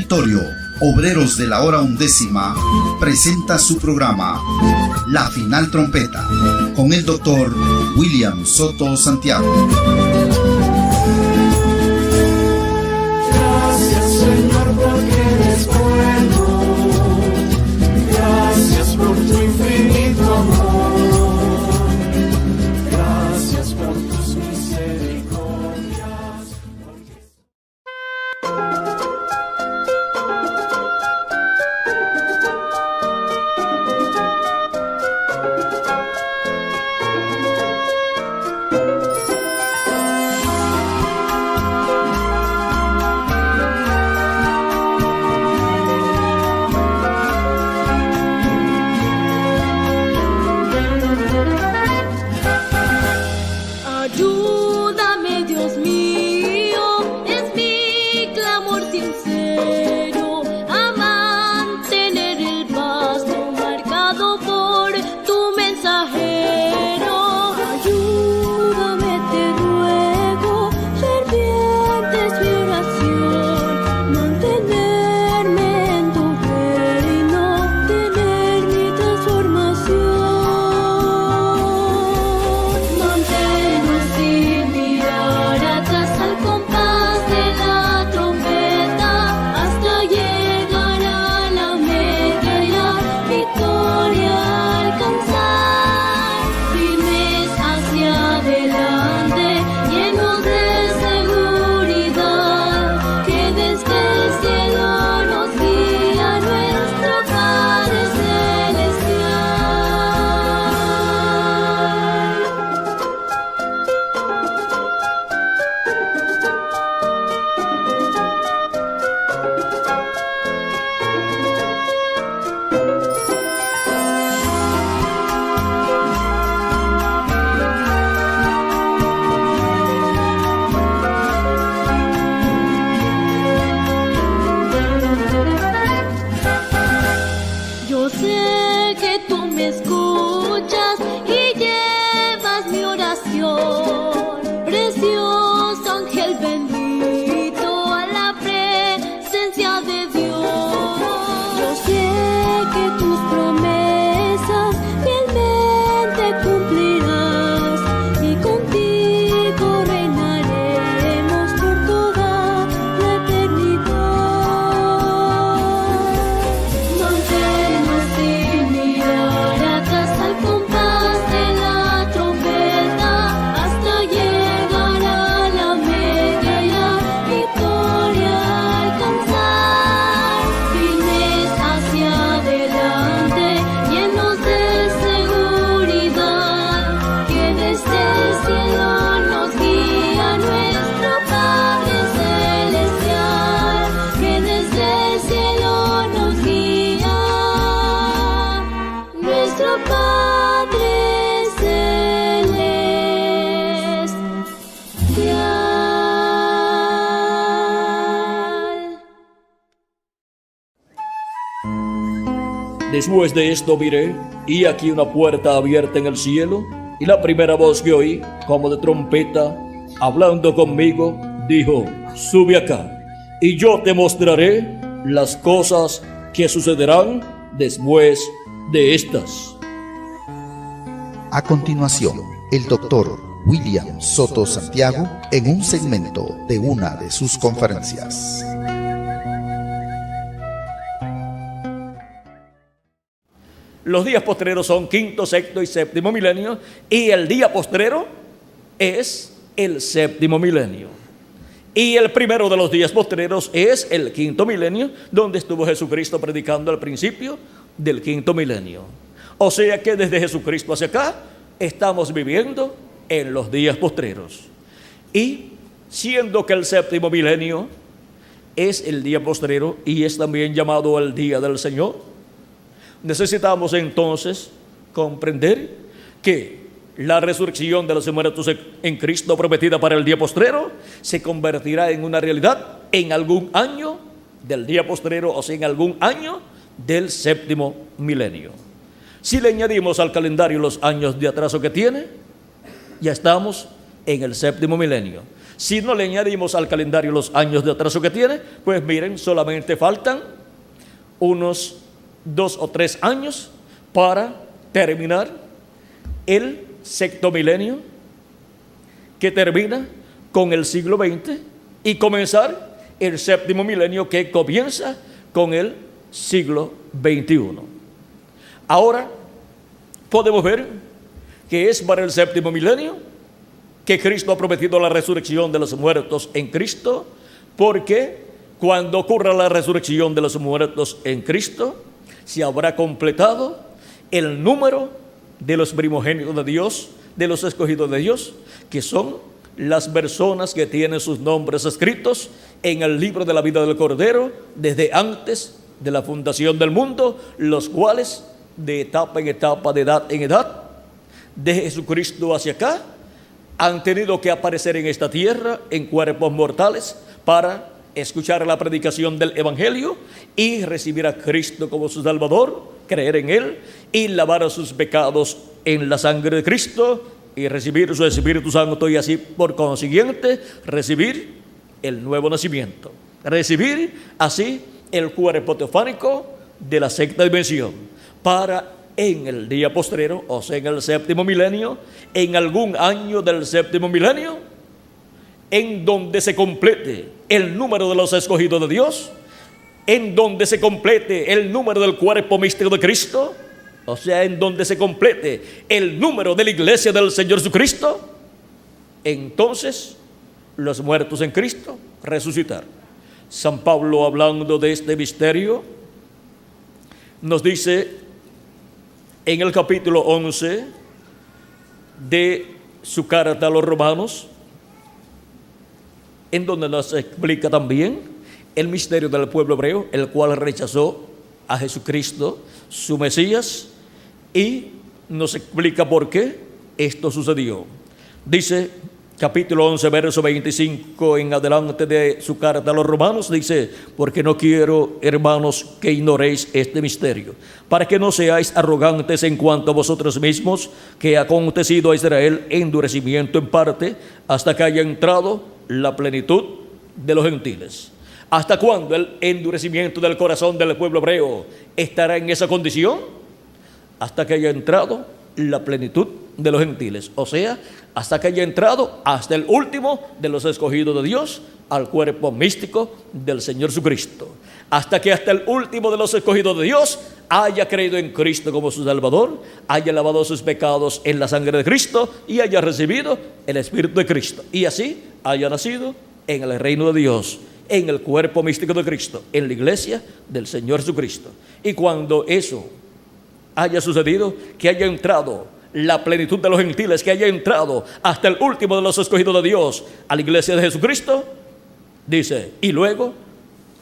Territorio Obreros de la Hora Undécima presenta su programa La Final Trompeta con el doctor William Soto Santiago. Gracias, Señor, porque eres bueno. Gracias por tu infinito amor. Gracias por tus misericordias. Ayúdame, Dios mío, es mi clamor sincero, a mantener el paso marcado por tu mensajero. Ayúdame, te ruego, ferviente es mi oración, mantenerme en tu reino, tener mi transformación. Manténnos sin mirar atrás al compás de la trompeta, hasta llegar a la meta y la victoria alcanzar. Firmes hacia adelante, llenos de seguridad, que desde el cielo nos guía nuestro Padre Celestial. Yo sé que tú me escuchas y llevas mi oración, precioso ángel bendito, a la presencia de Dios. Yo sé que tus promesas fielmente cumplirás y contigo reinaremos por toda la eternidad. Manténnos sin mirar atrás al compás de la trompeta, hasta llegar a la meta y la victoria alcanzar. Firmes hacia adelante, llenos de seguridad, que desde el cielo nos guía nuestro Padre Celestial, que desde el cielo nos guía nuestro Padre Celestial. Después de esto miré, y aquí una puerta abierta en el cielo, y la primera voz que oí, como de trompeta, hablando conmigo, dijo: sube acá, y yo te mostraré las cosas que sucederán después de estas. A continuación, el doctor William Soto Santiago en un segmento de una de sus conferencias. Los días postreros son quinto, sexto y séptimo milenio, y el día postrero es el séptimo milenio. Y el primero de los días postreros es el quinto milenio, donde estuvo Jesucristo predicando al principio del quinto milenio. O sea que desde Jesucristo hacia acá estamos viviendo en los días postreros. Y siendo que el séptimo milenio es el día postrero y es también llamado el día del Señor, necesitamos entonces comprender que la resurrección de los muertos en Cristo prometida para el día postrero se convertirá en una realidad en algún año del día postrero, o sea, en algún año del séptimo milenio. Si le añadimos al calendario los años de atraso que tiene, ya estamos en el séptimo milenio. Si no le añadimos al calendario los años de atraso que tiene, pues miren, solamente faltan unos 2 o 3 años para terminar el sexto milenio, que termina con el siglo XX, y comenzar el séptimo milenio, que comienza con el siglo XXI. Ahora podemos ver que es para el séptimo milenio que Cristo ha prometido la resurrección de los muertos en Cristo, porque cuando ocurra la resurrección de los muertos en Cristo, se habrá completado el número de los primogénitos de Dios, de los escogidos de Dios, que son las personas que tienen sus nombres escritos en el libro de la vida del Cordero desde antes de la fundación del mundo, los cuales de etapa en etapa, de edad en edad, de Jesucristo hacia acá, han tenido que aparecer en esta tierra en cuerpos mortales para escuchar la predicación del Evangelio y recibir a Cristo como su Salvador, creer en Él y lavar sus pecados en la sangre de Cristo y recibir su Espíritu Santo, y así por consiguiente recibir el nuevo nacimiento, recibir así el cuerpo teofánico de la sexta dimensión, para en el día postrero, o sea en el séptimo milenio, en algún año del séptimo milenio, en donde se complete el número de los escogidos de Dios, en donde se complete el número del cuerpo místico de Cristo, o sea, en donde se complete el número de la iglesia del Señor Jesucristo, entonces los muertos en Cristo resucitar. San Pablo, hablando de este misterio, nos dice en el capítulo 11 de su carta a los romanos, en donde nos explica también el misterio del pueblo hebreo, el cual rechazó a Jesucristo, su Mesías, y nos explica por qué esto sucedió. Dice, capítulo 11, verso 25 en adelante de su carta a los romanos, dice: porque no quiero, hermanos, que ignoréis este misterio, para que no seáis arrogantes en cuanto a vosotros mismos, que ha acontecido a Israel endurecimiento en parte, hasta que haya entrado la plenitud de los gentiles. ¿Hasta cuándo el endurecimiento del corazón del pueblo hebreo estará en esa condición? Hasta que haya entrado la plenitud de los gentiles, o sea, hasta que haya entrado hasta el último de los escogidos de Dios al cuerpo místico del Señor Jesucristo, hasta que hasta el último de los escogidos de Dios haya creído en Cristo como su Salvador, haya lavado sus pecados en la sangre de Cristo y haya recibido el Espíritu de Cristo, y así haya nacido en el reino de Dios, en el cuerpo místico de Cristo, en la iglesia del Señor Jesucristo. Y cuando eso haya sucedido, que haya entrado la plenitud de los gentiles, que haya entrado hasta el último de los escogidos de Dios a la iglesia de Jesucristo, dice, y luego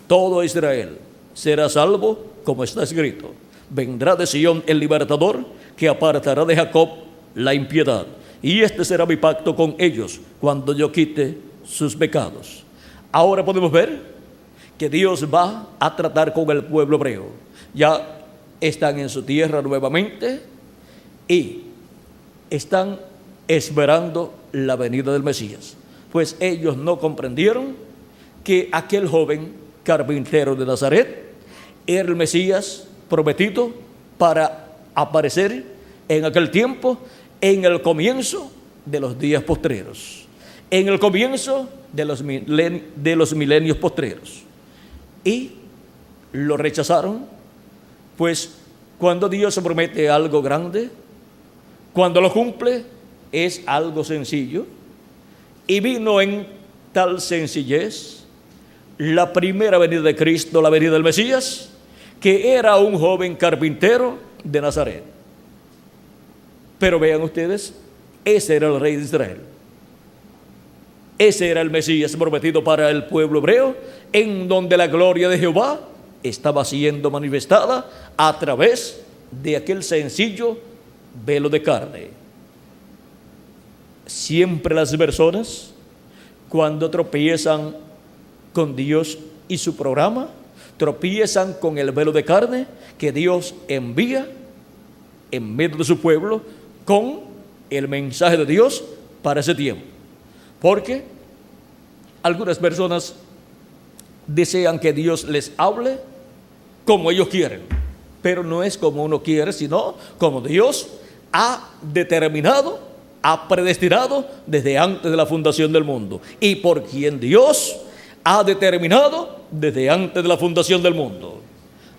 todo Israel será salvo, como está escrito: vendrá de Sion el libertador, que apartará de Jacob la impiedad, y este será mi pacto con ellos cuando yo quite sus pecados. Ahora podemos ver que Dios va a tratar con el pueblo hebreo. Ya están en su tierra nuevamente y están esperando la venida del Mesías, pues ellos no comprendieron que aquel joven carpintero de Nazaret era el Mesías prometido para aparecer en aquel tiempo, en el comienzo de los días postreros, en el comienzo de los milenios postreros, y lo rechazaron. Pues cuando Dios se promete algo grande, cuando lo cumple, es algo sencillo. Y vino en tal sencillez la primera venida de Cristo, la venida del Mesías, que era un joven carpintero de Nazaret. Pero vean ustedes, ese era el rey de Israel. Ese era el Mesías prometido para el pueblo hebreo, en donde la gloria de Jehová estaba siendo manifestada a través de aquel sencillo velo de carne. Siempre las personas, cuando tropiezan con Dios y su programa, tropiezan con el velo de carne que Dios envía en medio de su pueblo con el mensaje de Dios para ese tiempo. Porque Algunas personas desean que Dios les hable como ellos quieren, pero no es como uno quiere, sino como Dios ha determinado, ha predestinado desde antes de la fundación del mundo, y por quien Dios ha determinado desde antes de la fundación del mundo.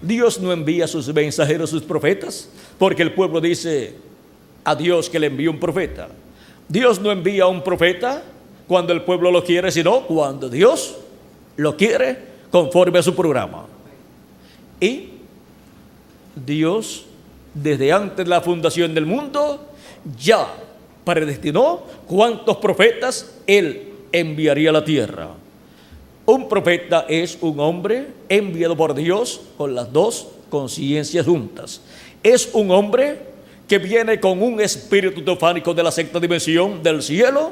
Dios no envía a sus mensajeros, sus profetas, porque el pueblo dice a Dios que le envía un profeta. Dios no envía a un profeta cuando el pueblo lo quiere, sino cuando Dios lo quiere conforme a su programa. Y Dios, desde antes de la fundación del mundo, ya predestinó cuántos profetas Él enviaría a la tierra. Un profeta es un hombre enviado por Dios con las dos conciencias juntas. Es un hombre que viene con un espíritu teofánico de la sexta dimensión del cielo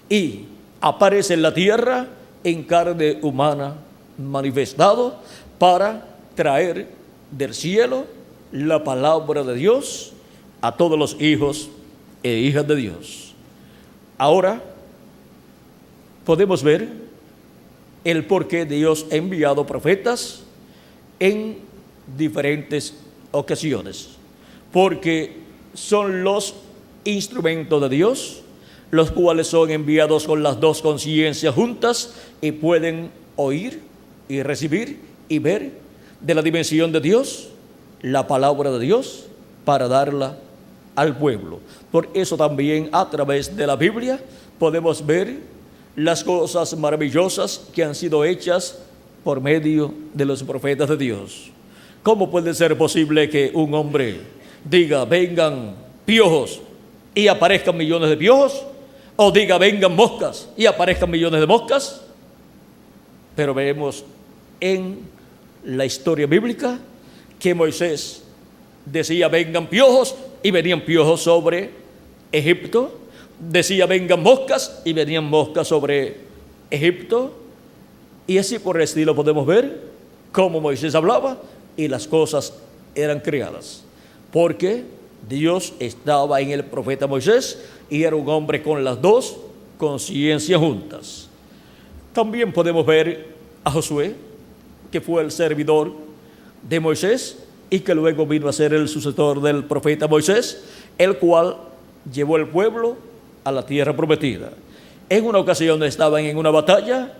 y aparece en la tierra en carne humana, manifestado para traer del cielo la palabra de Dios a todos los hijos e hijas de Dios. Ahora podemos ver el por qué Dios ha enviado profetas en diferentes ocasiones, porque son los instrumentos de Dios, los cuales son enviados con las dos conciencias juntas y pueden oír y recibir y ver de la dimensión de Dios la palabra de Dios para darla al pueblo. Por eso también a través de la Biblia podemos ver las cosas maravillosas que han sido hechas por medio de los profetas de Dios. ¿Cómo puede ser posible que un hombre diga vengan piojos y aparezcan millones de piojos? O diga vengan moscas y aparezcan millones de moscas. Pero vemos en la historia bíblica que Moisés decía vengan piojos y venían piojos sobre Egipto. Decía vengan moscas y venían moscas sobre Egipto. Y así por el estilo podemos ver cómo Moisés hablaba y las cosas eran creadas, porque Dios estaba en el profeta Moisés y era un hombre con las dos conciencias juntas. También podemos ver a Josué, que fue el servidor de Moisés y que luego vino a ser el sucesor del profeta Moisés, el cual llevó el pueblo a la tierra prometida. En una ocasión estaban en una batalla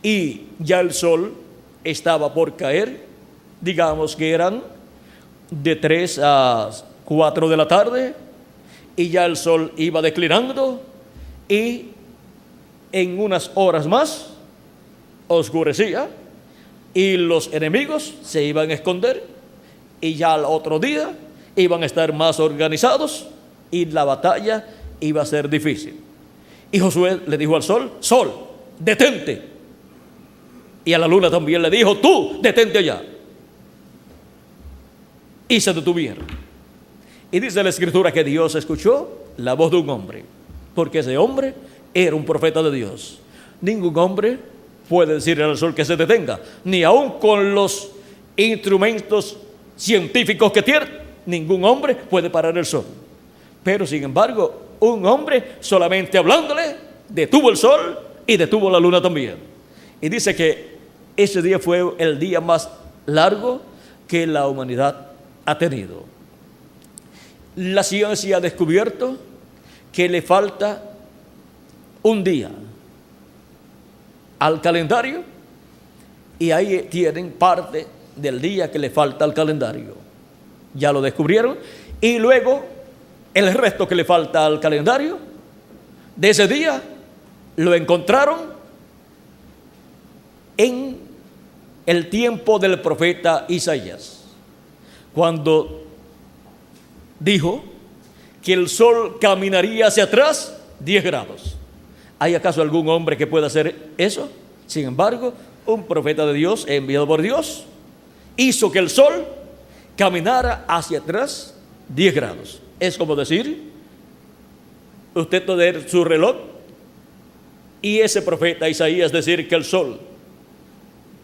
y ya el sol estaba por caer, digamos que eran de 3 a 4 de la tarde, y ya el sol iba declinando y en unas horas más oscurecía y los enemigos se iban a esconder y ya al otro día iban a estar más organizados y la batalla iba a ser difícil. Y Josué le dijo al sol, sol, detente. Y a la luna también le dijo, tú, detente allá. Y se detuvieron. Y dice la Escritura que Dios escuchó la voz de un hombre, porque ese hombre era un profeta de Dios. Ningún hombre puede decirle al sol que se detenga, ni aun con los instrumentos científicos que tiene, ningún hombre puede parar el sol. Pero sin embargo, un hombre solamente hablándole detuvo el sol y detuvo la luna también. Y dice que ese día fue el día más largo que la humanidad ha tenido. La ciencia ha descubierto que le falta un día al calendario y ahí tienen parte del día que le falta al calendario. Ya lo descubrieron y luego el resto que le falta al calendario de ese día lo encontraron en el tiempo del profeta Isaías, cuando dijo que el sol caminaría hacia atrás 10 grados. ¿Hay acaso algún hombre que pueda hacer eso? Sin embargo, un profeta de Dios, enviado por Dios, hizo que el sol caminara hacia atrás 10 grados. Es como decir, usted tener su reloj y ese profeta Isaías decir que el sol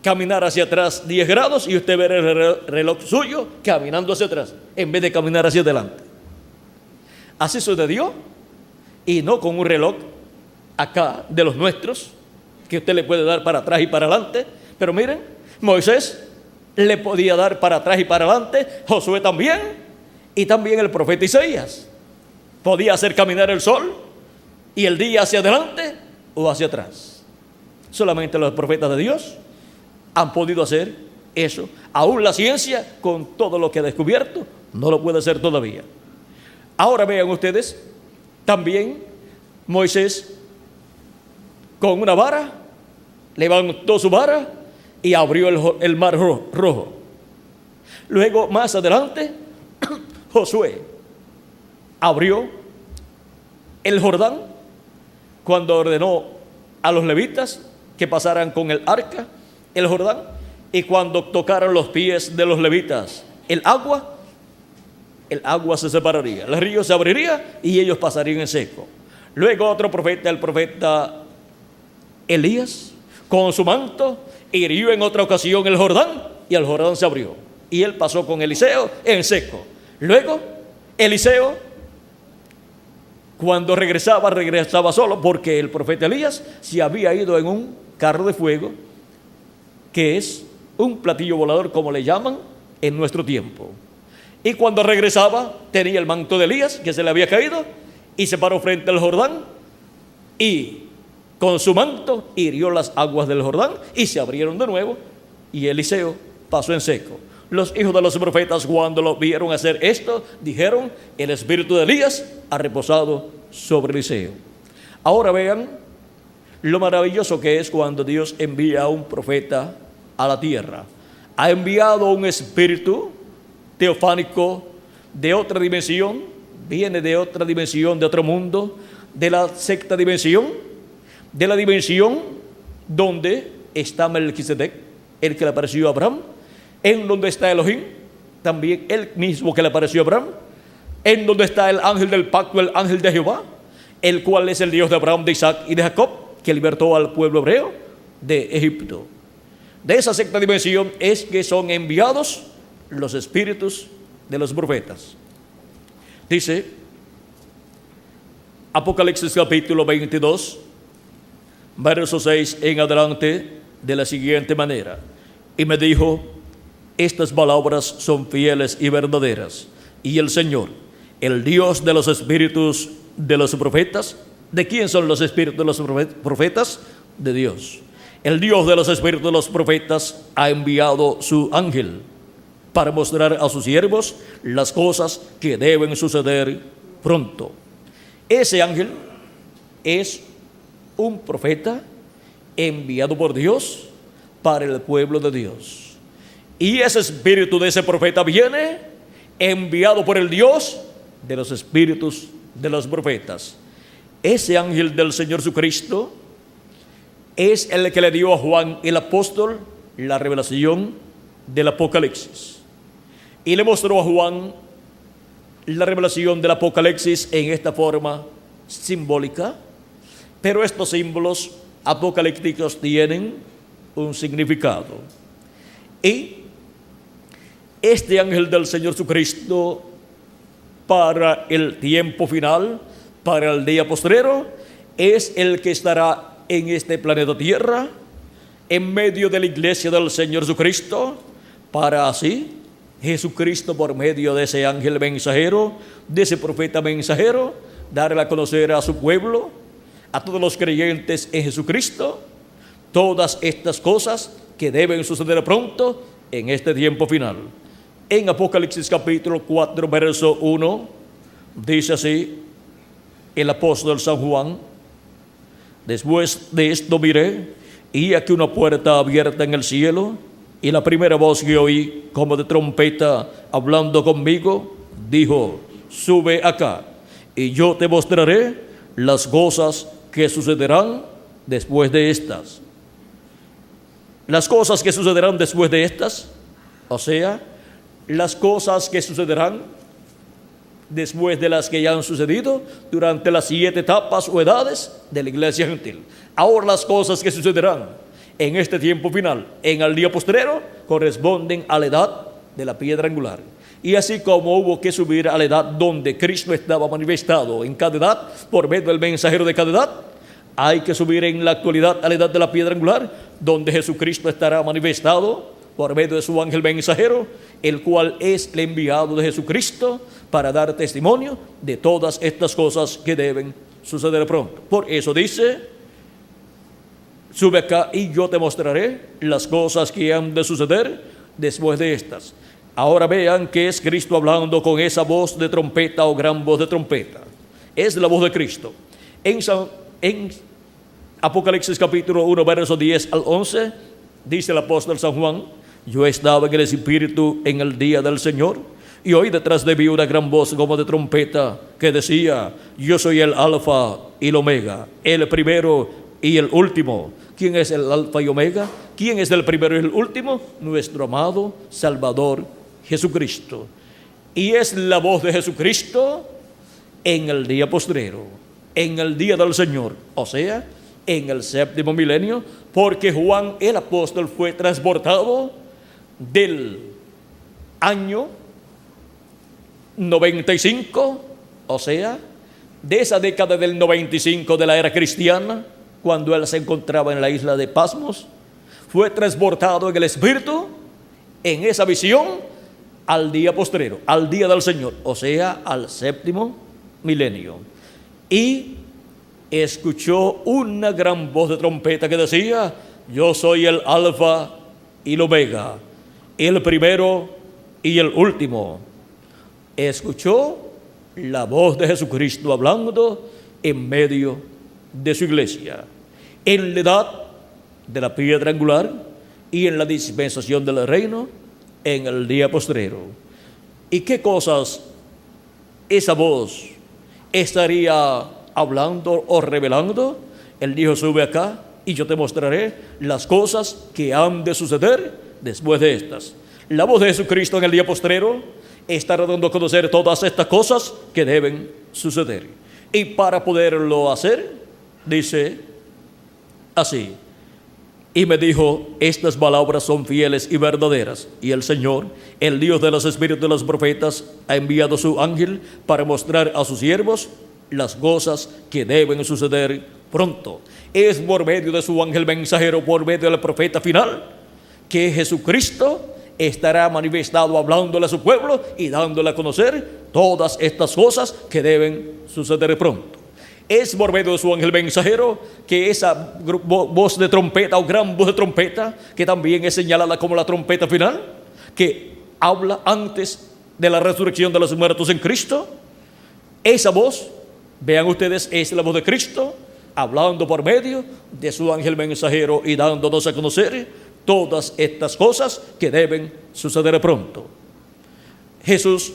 caminar hacia atrás 10 grados y usted ver el reloj suyo caminando hacia atrás en vez de caminar hacia adelante. Así sucedió, y no con un reloj acá de los nuestros que usted le puede dar para atrás y para adelante. Pero miren, Moisés le podía dar para atrás y para adelante, Josué también, y también el profeta Isaías. Podía hacer caminar el sol y el día hacia adelante o hacia atrás. Solamente los profetas de Dios han podido hacer eso. Aún la ciencia, con todo lo que ha descubierto, no lo puede hacer todavía. Ahora vean ustedes, también Moisés con una vara levantó su vara y abrió el mar rojo. Luego, más adelante, Josué abrió el Jordán cuando ordenó a los levitas que pasaran con el arca el Jordán, y cuando tocaran los pies de los levitas el agua se separaría, el río se abriría y ellos pasarían en seco. Luego otro profeta, el profeta Elías, con su manto hirió en otra ocasión el Jordán y el Jordán se abrió y él pasó con Eliseo en seco. Luego Eliseo, cuando regresaba solo, porque el profeta Elías se había ido en un carro de fuego, que es un platillo volador, como le llaman en nuestro tiempo. Y cuando regresaba, tenía el manto de Elías, que se le había caído, y se paró frente al Jordán, y con su manto hirió las aguas del Jordán, y se abrieron de nuevo, y Eliseo pasó en seco. Los hijos de los profetas, cuando lo vieron hacer esto, dijeron: el espíritu de Elías ha reposado sobre Eliseo. Ahora vean lo maravilloso que es cuando Dios envía a un profeta a la tierra. Ha enviado un espíritu teofánico de otra dimensión, viene de otra dimensión, de otro mundo, de la sexta dimensión, de la dimensión donde está Melquisedec, el que le apareció a Abraham, en donde está Elohim, también el mismo que le apareció a Abraham, en donde está el ángel del pacto, el ángel de Jehová, el cual es el Dios de Abraham, de Isaac y de Jacob, que libertó al pueblo hebreo de Egipto. De esa sexta dimensión es que son enviados los espíritus de los profetas. Dice Apocalipsis capítulo 22, verso 6 en adelante, de la siguiente manera: y me dijo: estas palabras son fieles y verdaderas, y el Señor, el Dios de los espíritus de los profetas. ¿De quién son los espíritus de los profetas? De Dios. El Dios de los espíritus de los profetas ha enviado su ángel para mostrar a sus siervos las cosas que deben suceder pronto. Ese ángel es un profeta enviado por Dios para el pueblo de Dios. Y ese espíritu de ese profeta viene enviado por el Dios de los espíritus de los profetas. Ese ángel del Señor Jesucristo es el que le dio a Juan el apóstol la revelación del Apocalipsis. Y le mostró a Juan la revelación del Apocalipsis en esta forma simbólica, pero estos símbolos apocalípticos tienen un significado. Y este ángel del Señor Jesucristo, para el tiempo final, para el día postrero, es el que estará en este planeta Tierra, en medio de la iglesia del Señor Jesucristo, para así Jesucristo, por medio de ese ángel mensajero, de ese profeta mensajero, darle a conocer a su pueblo, a todos los creyentes en Jesucristo, todas estas cosas que deben suceder pronto en este tiempo final. En Apocalipsis capítulo 4, verso 1, dice así el apóstol San Juan: después de esto miré, y aquí una puerta abierta en el cielo, y la primera voz que oí, como de trompeta, hablando conmigo, dijo: sube acá, y yo te mostraré las cosas que sucederán después de estas. Las cosas que sucederán después de estas, o sea, las cosas que sucederán después de las que ya han sucedido durante las 7 etapas o edades de la iglesia gentil. Ahora las cosas que sucederán en este tiempo final, en el día postrero, corresponden a la edad de la piedra angular. Y así como hubo que subir a la edad donde Cristo estaba manifestado en cada edad, por medio del mensajero de cada edad, Hay que subir en la actualidad a la edad de la piedra angular, donde Jesucristo estará manifestado por medio de su ángel mensajero, el cual es el enviado de Jesucristo para dar testimonio de todas estas cosas que deben suceder pronto. Por eso dice: sube acá y yo te mostraré las cosas que han de suceder después de estas. Ahora vean que es Cristo hablando con esa voz de trompeta o gran voz de trompeta. Es la voz de Cristo. En Apocalipsis capítulo 1, versos 10 al 11, dice el apóstol San Juan: yo estaba en el Espíritu en el día del Señor, y oí detrás de mí una gran voz como de trompeta que decía: yo soy el Alfa y el Omega, el primero y el último. ¿Quién es el Alfa y Omega? ¿Quién es el primero y el último? Nuestro amado Salvador Jesucristo. Y es la voz de Jesucristo en el día postrero, en el día del Señor, o sea, en el séptimo milenio, porque Juan el apóstol fue transportado del año 95, o sea, de esa década del 95 de la era cristiana, cuando él se encontraba en la isla de Pasmos, fue transportado en el Espíritu, en esa visión, al día postrero, al día del Señor, o sea, al séptimo milenio. Y escuchó una gran voz de trompeta que decía: yo soy el Alfa y el Omega, el primero y el último. Escuchó la voz de Jesucristo hablando en medio de su iglesia, en la edad de la piedra angular y en la dispensación del reino, en el día postrero. ¿Y qué cosas esa voz estaría hablando o revelando? Él dijo: sube acá y yo te mostraré las cosas que han de suceder después de estas. La voz de Jesucristo en el día postrero estará dando a conocer todas estas cosas que deben suceder. Y para poderlo hacer, dice así: y me dijo: estas palabras son fieles y verdaderas, y el Señor, el Dios de los espíritus de los profetas, ha enviado su ángel para mostrar a sus siervos las cosas que deben suceder pronto. Es por medio de su ángel mensajero, por medio del profeta final, que Jesucristo estará manifestado hablándole a su pueblo y dándole a conocer todas estas cosas que deben suceder pronto. Es por medio de su ángel mensajero que esa voz de trompeta o gran voz de trompeta, que también es señalada como la trompeta final, que habla antes de la resurrección de los muertos en Cristo, esa voz, vean ustedes, es la voz de Cristo hablando por medio de su ángel mensajero y dándonos a conocer todas estas cosas que deben suceder pronto. Jesús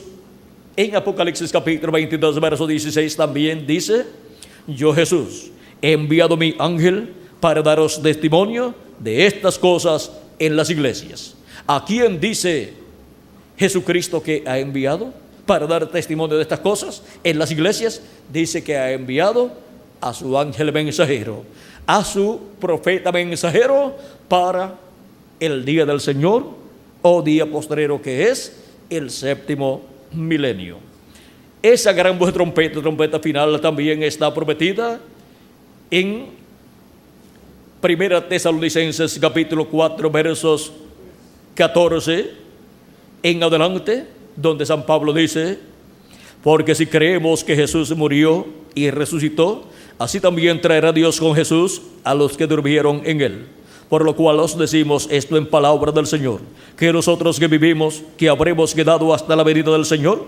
en Apocalipsis capítulo 22 verso 16 también dice: yo, Jesús, he enviado mi ángel para daros testimonio de estas cosas en las iglesias. ¿A quién dice Jesucristo que ha enviado para dar testimonio de estas cosas en las iglesias? Dice que ha enviado a su ángel mensajero, a su profeta mensajero, para el día del Señor o día postrero, que es el séptimo milenio. Esa gran voz de trompeta, trompeta final, también está prometida en Primera Tesalonicenses capítulo 4 versos 14 en adelante, donde San Pablo dice: porque si creemos que Jesús murió y resucitó, así también traerá Dios con Jesús a los que durmieron en él. Por lo cual os decimos esto en palabra del Señor, que nosotros que vivimos, que habremos quedado hasta la venida del Señor,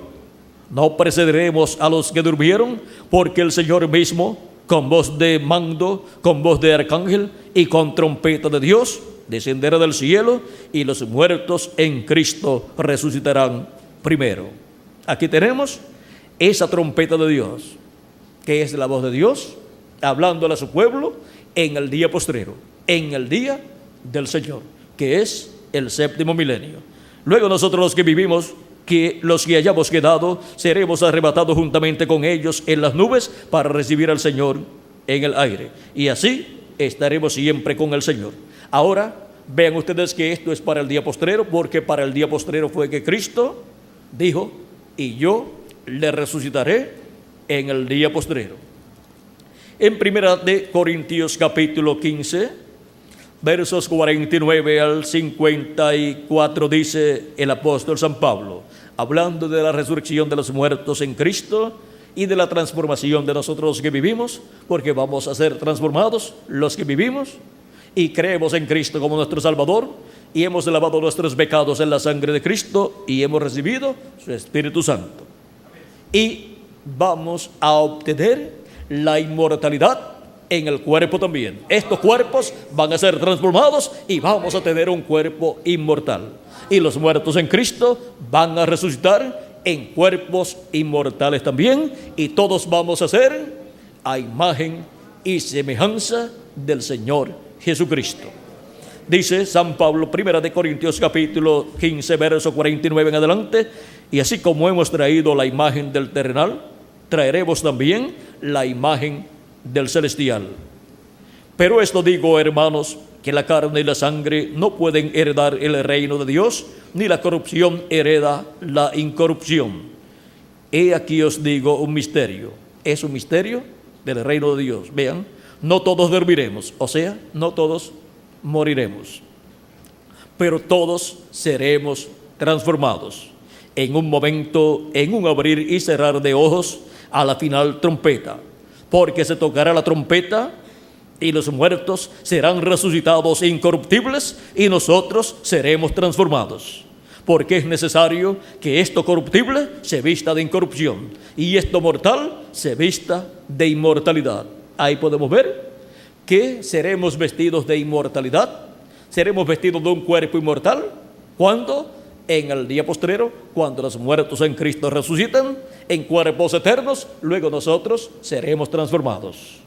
no precederemos a los que durmieron, porque el Señor mismo, con voz de mando, con voz de arcángel y con trompeta de Dios, descenderá del cielo, y los muertos en Cristo resucitarán primero. Aquí tenemos esa trompeta de Dios, que es la voz de Dios hablándole a su pueblo en el día postrero, en el día del Señor, que es el séptimo milenio. Luego nosotros los que vivimos, que los que hayamos quedado, seremos arrebatados juntamente con ellos en las nubes para recibir al Señor en el aire, y así estaremos siempre con el Señor. Ahora vean ustedes que esto es para el día postrero, porque para el día postrero fue que Cristo dijo: y yo le resucitaré en el día postrero. En 1 Corintios capítulo 15, versos 49 al 54, dice el apóstol San Pablo, hablando de la resurrección de los muertos en Cristo y de la transformación de nosotros los que vivimos, porque vamos a ser transformados los que vivimos y creemos en Cristo como nuestro Salvador, y hemos lavado nuestros pecados en la sangre de Cristo y hemos recibido su Espíritu Santo. Y vamos a obtener la inmortalidad en el cuerpo también. Estos cuerpos van a ser transformados y vamos a tener un cuerpo inmortal. Y los muertos en Cristo van a resucitar en cuerpos inmortales también, y todos vamos a ser a imagen y semejanza del Señor Jesucristo. Dice San Pablo, 1 Corintios capítulo 15, verso 49 en adelante, y así como hemos traído la imagen del terrenal, traeremos también la imagen del celestial. Pero esto digo, hermanos, que la carne y la sangre no pueden heredar el reino de Dios, ni la corrupción hereda la incorrupción. He aquí os digo un misterio. Es un misterio del reino de Dios. Vean, no todos dormiremos, o sea, no todos moriremos, pero todos seremos transformados en un momento, en un abrir y cerrar de ojos, a la final trompeta, porque se tocará la trompeta y los muertos serán resucitados incorruptibles y nosotros seremos transformados, porque es necesario que esto corruptible se vista de incorrupción y esto mortal se vista de inmortalidad. Ahí podemos ver que seremos vestidos de inmortalidad, seremos vestidos de un cuerpo inmortal. ¿Cuándo? En el día postrero, cuando los muertos en Cristo resucitan en cuerpos eternos, luego nosotros seremos transformados.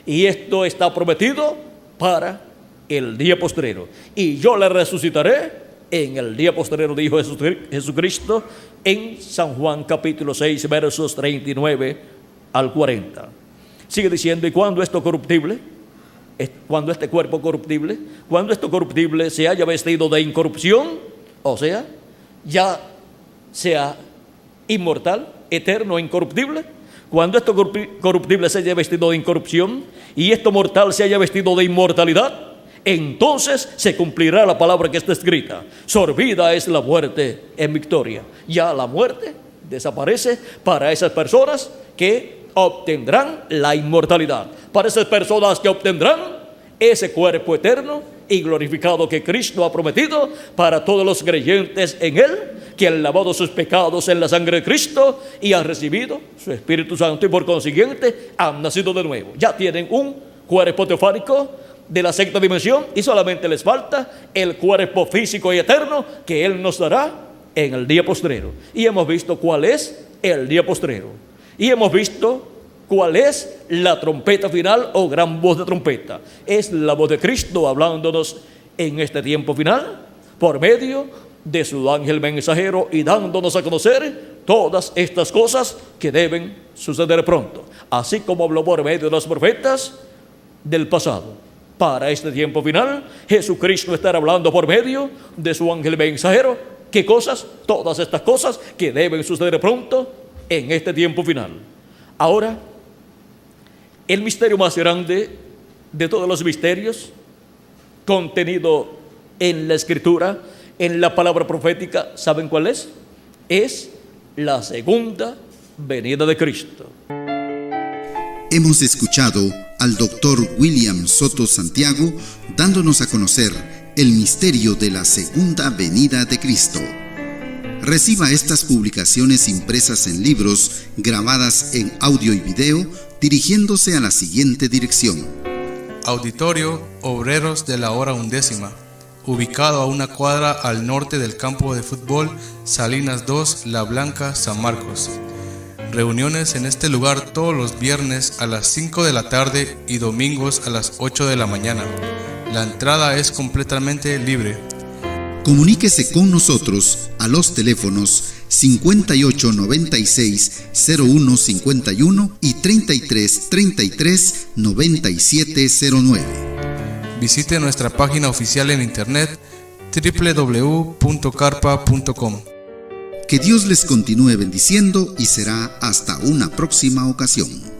Y esto está prometido para el día postrero. Y yo le resucitaré en el día postrero, dijo Jesucristo en San Juan capítulo 6, versos 39 al 40. Sigue diciendo, y cuando esto corruptible, cuando este cuerpo corruptible, cuando esto corruptible se haya vestido de incorrupción, o sea, ya sea inmortal, eterno, incorruptible, cuando esto corruptible se haya vestido de incorrupción y esto mortal se haya vestido de inmortalidad, entonces se cumplirá la palabra que está escrita: sorbida es la muerte en victoria. Ya la muerte desaparece para esas personas que obtendrán la inmortalidad, para esas personas que obtendrán ese cuerpo eterno y glorificado que Cristo ha prometido para todos los creyentes en Él, que han lavado sus pecados en la sangre de Cristo y han recibido su Espíritu Santo y por consiguiente han nacido de nuevo. Ya tienen un cuerpo teofánico de la sexta dimensión y solamente les falta el cuerpo físico y eterno que Él nos dará en el día postrero. Y hemos visto cuál es el día postrero. Y hemos visto cuál es la trompeta final o gran voz de trompeta. Es la voz de Cristo hablándonos en este tiempo final por medio de su ángel mensajero y dándonos a conocer todas estas cosas que deben suceder pronto. Así como habló por medio de los profetas del pasado. Para este tiempo final, Jesucristo estará hablando por medio de su ángel mensajero. ¿Qué cosas? Todas estas cosas que deben suceder pronto en este tiempo final. Ahora, el misterio más grande de todos los misterios contenido en la Escritura, en la palabra profética, ¿saben cuál es? Es la segunda venida de Cristo. Hemos escuchado al doctor William Soto Santiago dándonos a conocer el misterio de la segunda venida de Cristo. Reciba estas publicaciones impresas en libros, grabadas en audio y video, dirigiéndose a la siguiente dirección: Auditorio Obreros de la Hora Undécima, ubicado a una cuadra al norte del campo de fútbol Salinas 2, La Blanca, San Marcos. Reuniones en este lugar todos los viernes a las 5 de la tarde y domingos a las 8 de la mañana. La entrada es completamente libre. Comuníquese con nosotros a los teléfonos 5896-0151 y 3333-9709. Visite nuestra página oficial en internet www.carpa.com. Que Dios les continúe bendiciendo y será hasta una próxima ocasión.